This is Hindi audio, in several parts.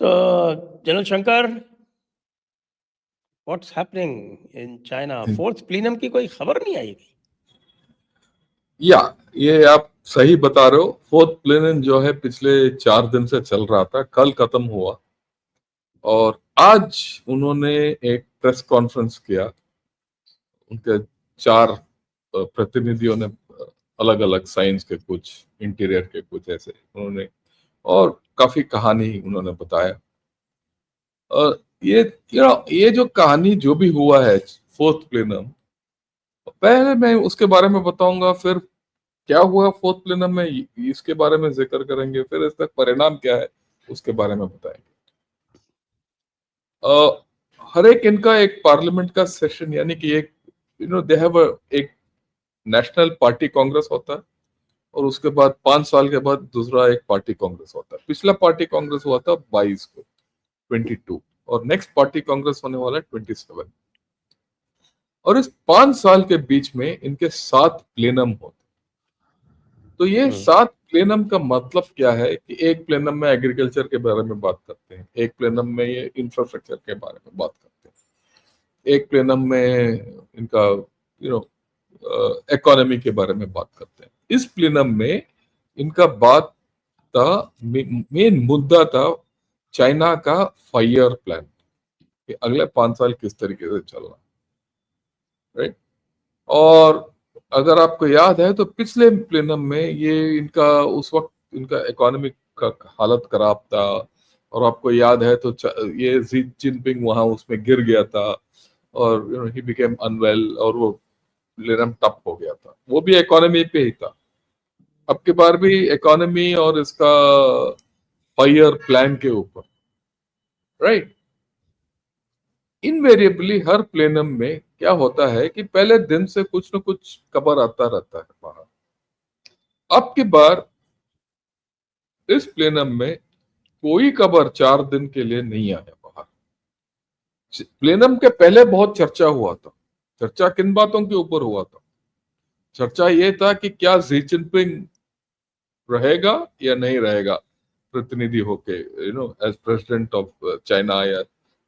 So, General Shankar, what's happening in China? Fourth plenum की कोई खबर नहीं आई? या ये आप सही बता रहे हो। फोर्थ प्लेन जो है पिछले 4 दिन से चल रहा था, कल खत्म हुआ और आज उन्होंने एक प्रेस कॉन्फ्रेंस किया। उनके 4 प्रतिनिधियों ने अलग अलग साइंस के कुछ, इंटीरियर के कुछ ऐसे उन्होंने, और काफी कहानी उन्होंने बताया। और ये जो कहानी जो भी हुआ है फोर्थ प्लेनम, पहले मैं उसके बारे में बताऊंगा, फिर क्या हुआ फोर्थ प्लेनम में इसके बारे में जिक्र करेंगे, फिर इसका परिणाम क्या है उसके बारे में बताएंगे। हर एक इनका एक पार्लियामेंट का सेशन, यानी कि एक दे हैव एक नेशनल पार्टी कांग्रेस होता है और उसके बाद 5 साल के बाद दूसरा एक पार्टी कांग्रेस होता है। पिछला पार्टी कांग्रेस हुआ था 22 को, 22, और नेक्स्ट पार्टी कांग्रेस होने वाला है 27। और इस 5 साल के बीच में इनके 7 प्लेनम होते। तो ये 7 प्लेनम का मतलब क्या है कि एक प्लेनम में एग्रीकल्चर के बारे में बात करते हैं, एक प्लेनम में ये इंफ्रास्ट्रक्चर के बारे में बात करते हैं, एक प्लेनम में इनका इकोनॉमी के बारे में बात करते हैं। इस प्लेनम में इनका बात था, मेन मुद्दा था चाइना का 5 ईयर प्लान कि अगले 5 साल किस तरीके से चलना, राइट। और अगर आपको याद है तो पिछले प्लेनम में ये इनका उस वक्त इनका इकोनॉमिक का हालत खराब था, और आपको याद है तो ये जी जिनपिंग वहां उसमें गिर गया था और ही बिकेम अनवेल, और वो प्लेनम टप हो गया था, वो भी इकोनॉमी पे ही था। अब की बार भी इकोनॉमी और इसका 5 ईयर प्लान के ऊपर, राइट। इनवेरिएबली हर प्लेनम में क्या होता है कि पहले दिन से कुछ न कुछ खबर आता रहता है बाहर। अब की बार इस प्लेनम में कोई खबर 4 दिन के लिए नहीं आया बाहर। प्लेनम के पहले बहुत चर्चा हुआ था। चर्चा किन बातों के ऊपर हुआ था? चर्चा ये था कि क्या जी जिनपिंग रहेगा या नहीं रहेगा प्रतिनिधि होके, एज प्रेसिडेंट ऑफ चाइना, या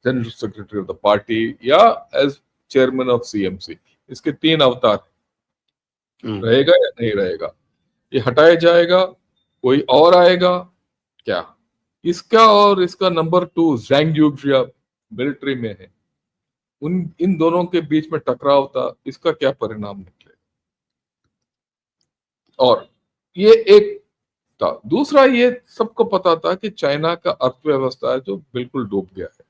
general secretary of the party, या एज चेयरमैन ऑफ सीएमसी। इसके 3 अवतार, रहेगा या नहीं रहेगा, ये हटाया जाएगा, कोई और आएगा क्या? इसका और इसका नंबर 2 जैंग यूजिया मिलिट्री में है, उन इन दोनों के बीच में टकराव था, इसका क्या परिणाम निकले? और ये एक था। दूसरा, ये सबको पता था कि चाइना का अर्थव्यवस्था है जो बिल्कुल डूब गया है,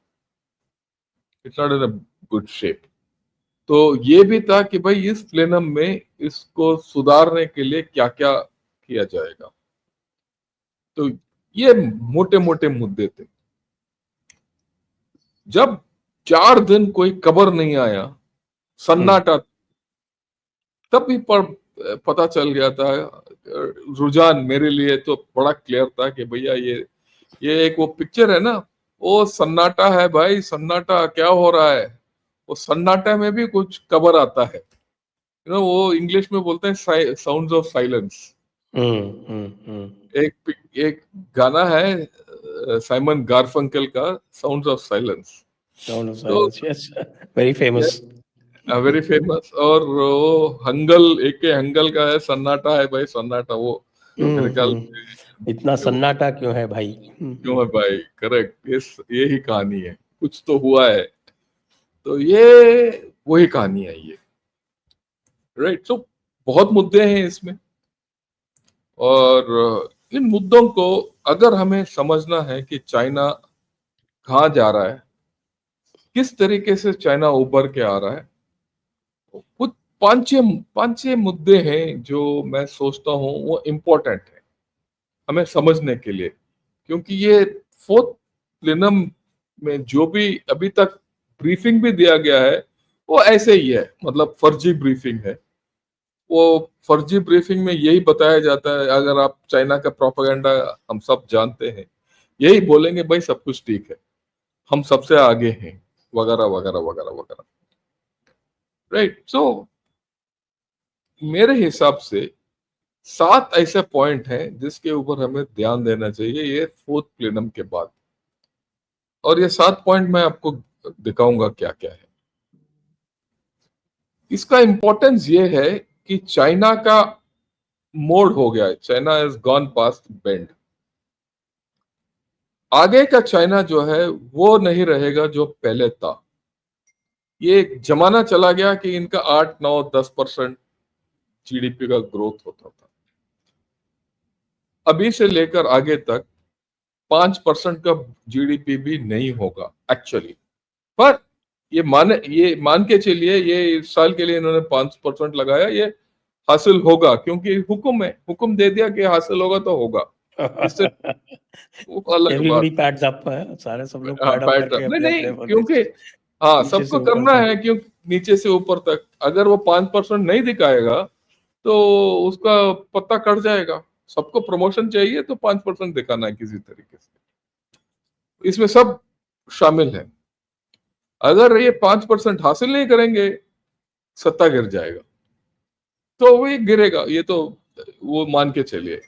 it's not in a good shape. तो ये भी था कि भाई इस प्लेनम में इसको सुधारने के लिए क्या क्या किया जाएगा। तो ये मोटे मोटे मुद्दे थे। जब 4 दिन कोई खबर नहीं आया, सन्नाटा, तब भी पता चल गया था। रुझान मेरे लिए तो बड़ा क्लियर था कि भैया ये एक वो पिक्चर है ना, वो सन्नाटा है भाई, सन्नाटा क्या हो रहा है। वो सन्नाटे में भी कुछ खबर आता है, वो इंग्लिश में बोलते हैं साउंड्स ऑफ साइलेंस। एक गाना है साइमन गारफंकल का, sounds of silence. Sound of तो silence, yes, very famous. Very famous. और वो हंगल का है, सन्नाटा है भाई, सन्नाटा। वो मेरे ख्याल इतना सन्नाटा क्यों है भाई? क्यों है भाई, करेक्ट। यही कहानी है, कुछ तो हुआ है। तो ये वही कहानी है ये, राइट। सो बहुत मुद्दे हैं इसमें, और इन मुद्दों को अगर हमें समझना है कि चाइना कहाँ जा रहा है, किस तरीके से चाइना उभर के आ रहा है, कुछ 5-6 मुद्दे हैं जो मैं सोचता हूँ वो इम्पोर्टेंट है हमें समझने के लिए। क्योंकि ये फोर्थ प्लेनम में जो भी अभी तक ब्रीफिंग भी दिया गया है वो ऐसे ही है, मतलब फर्जी ब्रीफिंग है। वो फर्जी ब्रीफिंग में यही बताया जाता है, अगर आप चाइना का प्रोपेगेंडा हम सब जानते हैं, यही बोलेंगे भाई सब कुछ ठीक है, हम सबसे आगे हैं, वगैरह वगैरह वगैरह वगैरह, राइट। सो मेरे हिसाब से 7 ऐसे पॉइंट हैं जिसके ऊपर हमें ध्यान देना चाहिए ये फोर्थ प्लेनम के बाद। और ये 7 पॉइंट मैं आपको दिखाऊंगा क्या क्या है। इसका इंपॉर्टेंस ये है कि चाइना का मोड़ हो गया है, China has gone past bend. आगे का चाइना जो है वो नहीं रहेगा जो पहले था। ये एक जमाना चला गया कि इनका 8, 9, 10% जीडीपी का ग्रोथ होता था। अभी से लेकर आगे तक 5% का जीडीपी भी नहीं होगा एक्चुअली। पर ये मान के चलिए, ये इस साल के लिए इन्होंने 5% लगाया, ये हासिल होगा क्योंकि हुक्म है, हुक्म दे दिया कि हासिल होगा तो होगा। इससे वो अलग बात एवरीबॉडी पैड्स अप है, सारे सब लोग है। पैड अप पैट करके नहीं अपने नहीं, अपने क्योंकि हाँ नीचे से सबको ऊपर करना तक। है, क्योंकि नीचे से ऊपर तक अगर वो 5% नहीं दिखाएगा तो उसका पत्ता कट जाएगा। सबको प्रमोशन चाहिए तो 5% दिखाना है किसी तरीके से, इसमें सब शामिल है। अगर ये 5% हासिल नहीं करेंगे सत्ता गिर जाएगा, तो वो ये गिरेगा, ये तो वो मान के चलिए।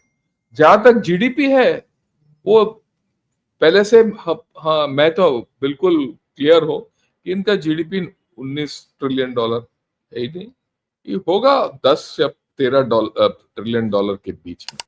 जहां तक जीडीपी है वो पहले से हाँ मैं तो बिल्कुल क्लियर हूं कि इनका जीडीपी 19 ट्रिलियन डॉलर है ही नहीं, ये होगा 10 या 13 ट्रिलियन डॉलर के बीच में।